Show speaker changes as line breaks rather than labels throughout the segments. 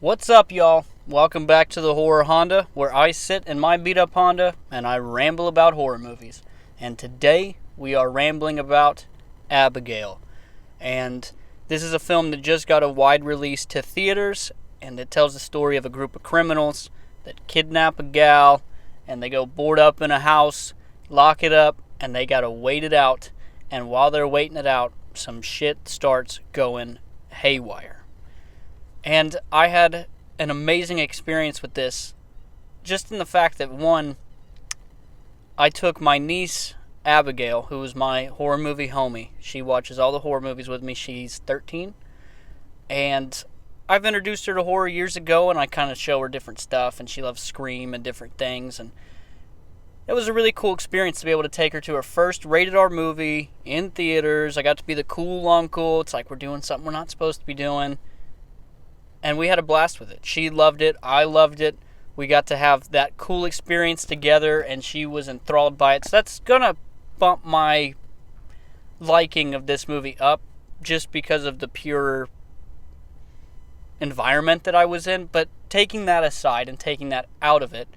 What's up, y'all? Welcome back to the Horror Honda, where I sit in my beat-up Honda and I ramble about horror movies. And today, we are rambling about Abigail. And this is a film that just got a wide release to theaters, and it tells the story of a group of criminals that kidnap a gal, and they go board up in a house, lock it up, and they gotta wait it out. And while they're waiting it out, some shit starts going haywire. And I had an amazing experience with this, just in the fact that, one, I took my niece, Abigail, who is my horror movie homie. She watches all the horror movies with me. She's 13. And I've introduced her to horror years ago, and I kind of show her different stuff, and she loves Scream and different things. And it was a really cool experience to be able to take her to her first rated R movie in theaters. I got to be the cool uncle. It's like we're doing something we're not supposed to be doing. And we had a blast with it. She loved it. I loved it. We got to have that cool experience together, and she was enthralled by it. So that's going to bump my liking of this movie up just because of the pure environment that I was in. But taking that aside and taking that out of it,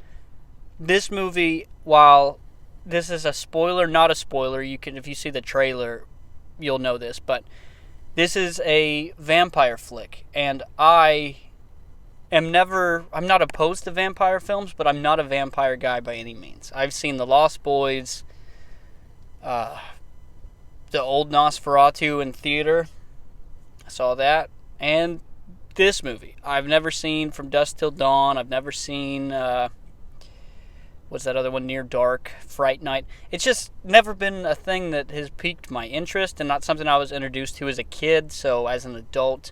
this movie, while this is a spoiler, not a spoiler, you can, if you see the trailer, you'll know this, but this is a vampire flick, and I'm not opposed to vampire films, but I'm not a vampire guy by any means. I've seen The Lost Boys, the old Nosferatu in theater, I saw that, and this movie. I've never seen From Dusk Till Dawn, I've never seen, what's that other one, Near Dark, Fright Night. It's just never been a thing that has piqued my interest, and not something I was introduced to as a kid. So as an adult,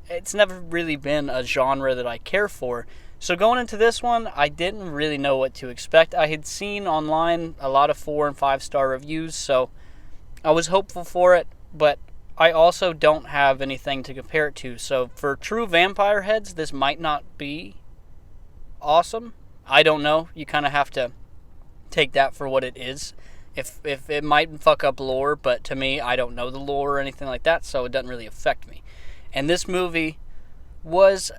it's never really been a genre that I care for. So going into this one, I didn't really know what to expect. I had seen online a lot of 4 and 5 star reviews, so I was hopeful for it, but I also don't have anything to compare it to. So for true vampire heads, this might not be awesome. I don't know. You kind of have to take that for what it is. If it might fuck up lore, but to me, I don't know the lore or anything like that, so it doesn't really affect me. And this movie was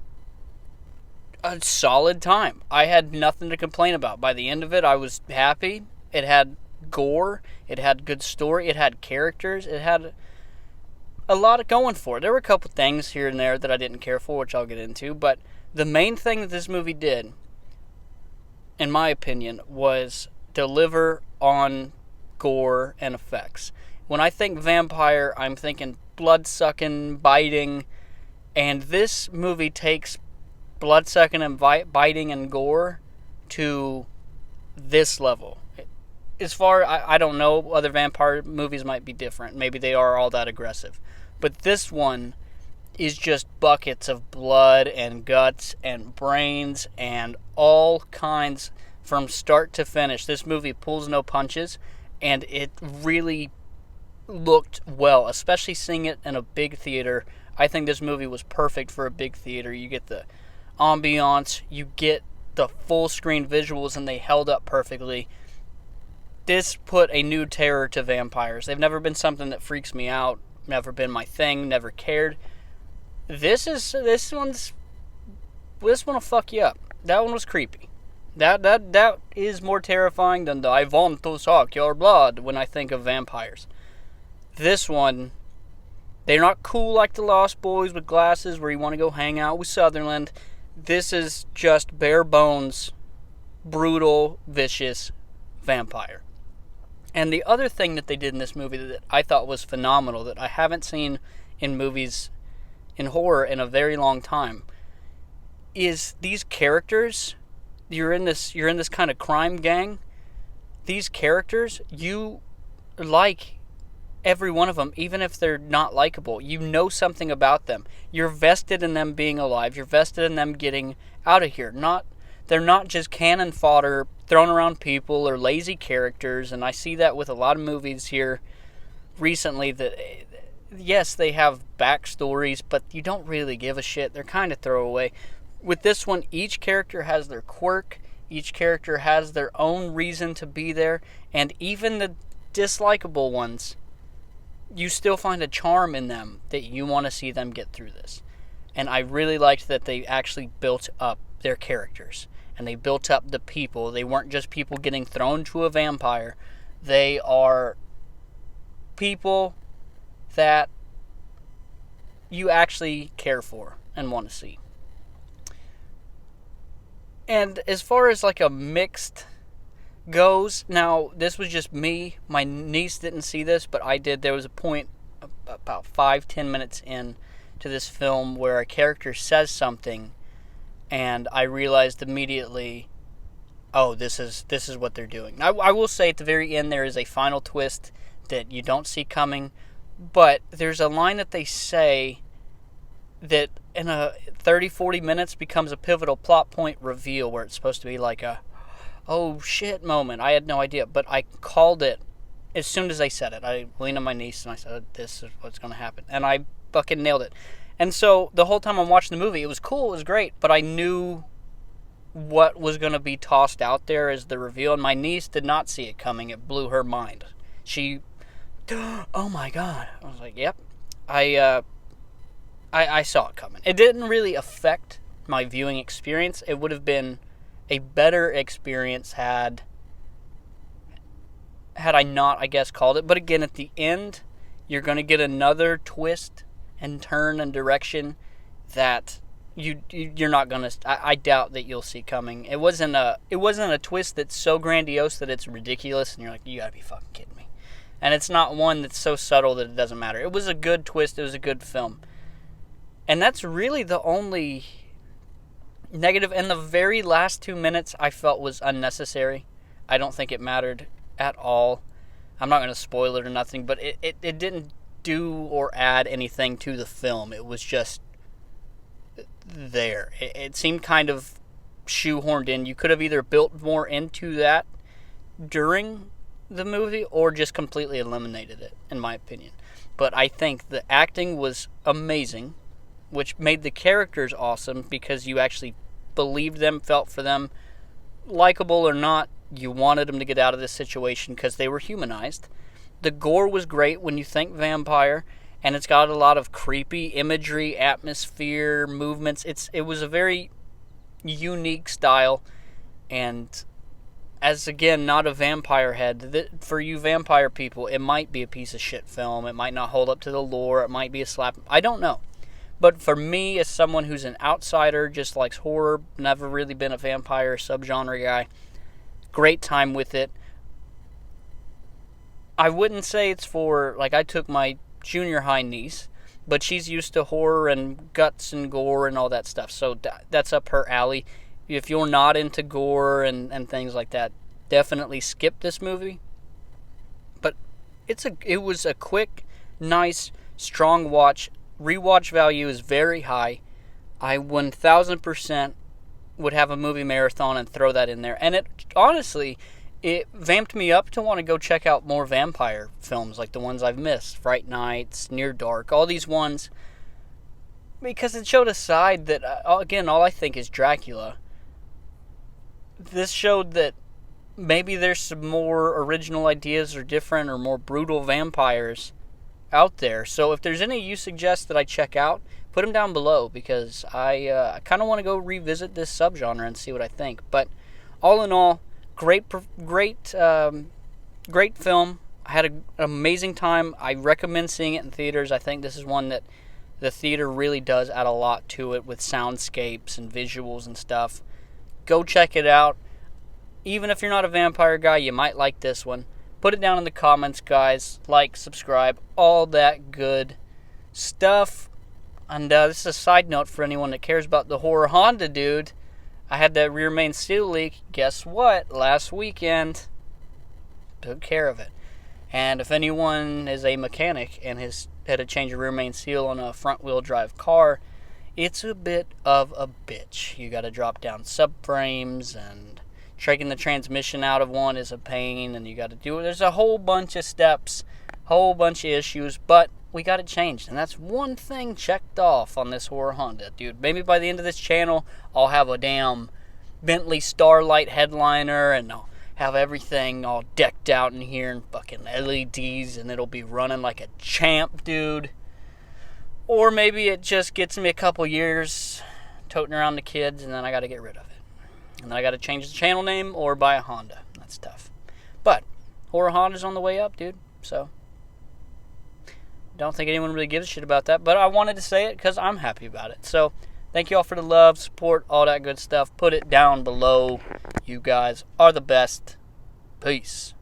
a solid time. I had nothing to complain about. By the end of it, I was happy. It had gore. It had good story. It had characters. It had a lot going for it. There were a couple things here and there that I didn't care for, which I'll get into, but the main thing that this movie did, in my opinion, was deliver on gore and effects. When I think vampire, I'm thinking blood-sucking, biting, and this movie takes blood-sucking and biting and gore to this level. As far, I don't know, other vampire movies might be different. Maybe they are all that aggressive. But this one is just buckets of blood and guts and brains and all kinds from start to finish. This movie pulls no punches, and it really looked well, especially seeing it in a big theater. I think this movie was perfect for a big theater. You get the ambiance, you get the full screen visuals, and they held up perfectly. This put a new terror to vampires. They've never been something that freaks me out, never been my thing, never cared. This one will fuck you up. That one was creepy. That is more terrifying than the I want to suck your blood when I think of vampires. This one, they're not cool like the Lost Boys with glasses where you want to go hang out with Sutherland. This is just bare bones, brutal, vicious vampire. And the other thing that they did in this movie that I thought was phenomenal, that I haven't seen in movies in horror in a very long time, is these characters. You're in this kind of crime gang. These characters, you like every one of them, even if they're not likable. You know something about them. You're vested in them being alive. You're vested in them getting out of here. They're not just cannon fodder thrown around people or lazy characters. And I see that with a lot of movies here recently that, yes, they have backstories, but you don't really give a shit. They're kind of throwaway. With this one, each character has their quirk. Each character has their own reason to be there. And even the dislikable ones, you still find a charm in them that you want to see them get through this. And I really liked that they actually built up their characters. And they built up the people. They weren't just people getting thrown to a vampire. They are people that you actually care for and want to see. And as far as like a mixed goes, now this was just me. My niece didn't see this, but I did. There was a point about 5-10 minutes in to this film where a character says something, and I realized immediately, oh, this is what they're doing. I will say at the very end there is a final twist that you don't see coming, but there's a line that they say that in a 30-40 minutes becomes a pivotal plot point reveal, where it's supposed to be like a oh shit moment. I had no idea, but I called it as soon as they said it. I leaned on my niece and I said, this is what's going to happen, and I fucking nailed it. And so the whole time I'm watching the movie, it was cool, it was great, but I knew what was going to be tossed out there as the reveal, and my niece did not see it coming. It blew her mind. She, oh my god. I was like, yep. I saw it coming. It didn't really affect my viewing experience. It would have been a better experience had I not, I guess, called it. But again, at the end, you're going to get another twist and turn and direction that you're not going to, I doubt that you'll see coming. It wasn't a twist that's so grandiose that it's ridiculous and you're like, you gotta be fucking kidding me. And it's not one that's so subtle that it doesn't matter. It was a good twist. It was a good film. And that's really the only negative. And the very last 2 minutes I felt was unnecessary. I don't think it mattered at all. I'm not going to spoil it or nothing, but it didn't do or add anything to the film. It was just there. It seemed kind of shoehorned in. You could have either built more into that during the movie or just completely eliminated it, in my opinion. But I think the acting was amazing, which made the characters awesome because you actually believed them, felt for them, likable or not, you wanted them to get out of this situation because they were humanized. The gore was great when you think vampire, and it's got a lot of creepy imagery, atmosphere, movements. It was a very unique style, and as, again, not a vampire head, for you vampire people, it might be a piece of shit film. It might not hold up to the lore. It might be a slap. I don't know. But for me, as someone who's an outsider, just likes horror, never really been a vampire subgenre guy, great time with it. I wouldn't say it's for, like, I took my junior high niece, but she's used to horror and guts and gore and all that stuff, so that's up her alley. If you're not into gore and things like that, definitely skip this movie. But it was a quick, nice, strong watch. Rewatch value is very high. I 1000% would have a movie marathon and throw that in there. And it honestly, it vamped me up to want to go check out more vampire films like the ones I've missed. Fright Nights, Near Dark, all these ones. Because it showed a side that, again, all I think is Dracula. This showed that maybe there's some more original ideas or different or more brutal vampires out there. So if there's any you suggest that I check out, put them down below, because I kind of want to go revisit this subgenre and see what I think. But all in all, great film. I had an amazing time. I recommend seeing it in theaters. I think this is one that the theater really does add a lot to it with soundscapes and visuals and stuff. Go check it out. Even if you're not a vampire guy, you might like this one. Put it down in the comments, guys. Like, subscribe, all that good stuff. And this is a side note for anyone that cares about the horror Honda dude. I had that rear main seal leak. Guess what? Last weekend, took care of it. And if anyone is a mechanic and has had to change a rear main seal on a front wheel drive car, it's a bit of a bitch. You got to drop down subframes, and taking the transmission out of one is a pain, and you got to do it. There's a whole bunch of steps, whole bunch of issues, but we got it changed, and that's one thing checked off on this horror Honda, dude. Maybe by the end of this channel, I'll have a damn Bentley Starlight headliner, and I'll have everything all decked out in here and fucking LEDs, and it'll be running like a champ, dude. Or maybe it just gets me a couple years toting around the kids, and then I got to get rid of it. And then I got to change the channel name or buy a Honda. That's tough. But Horror Honda's on the way up, dude. So don't think anyone really gives a shit about that. But I wanted to say it because I'm happy about it. So thank you all for the love, support, all that good stuff. Put it down below. You guys are the best. Peace.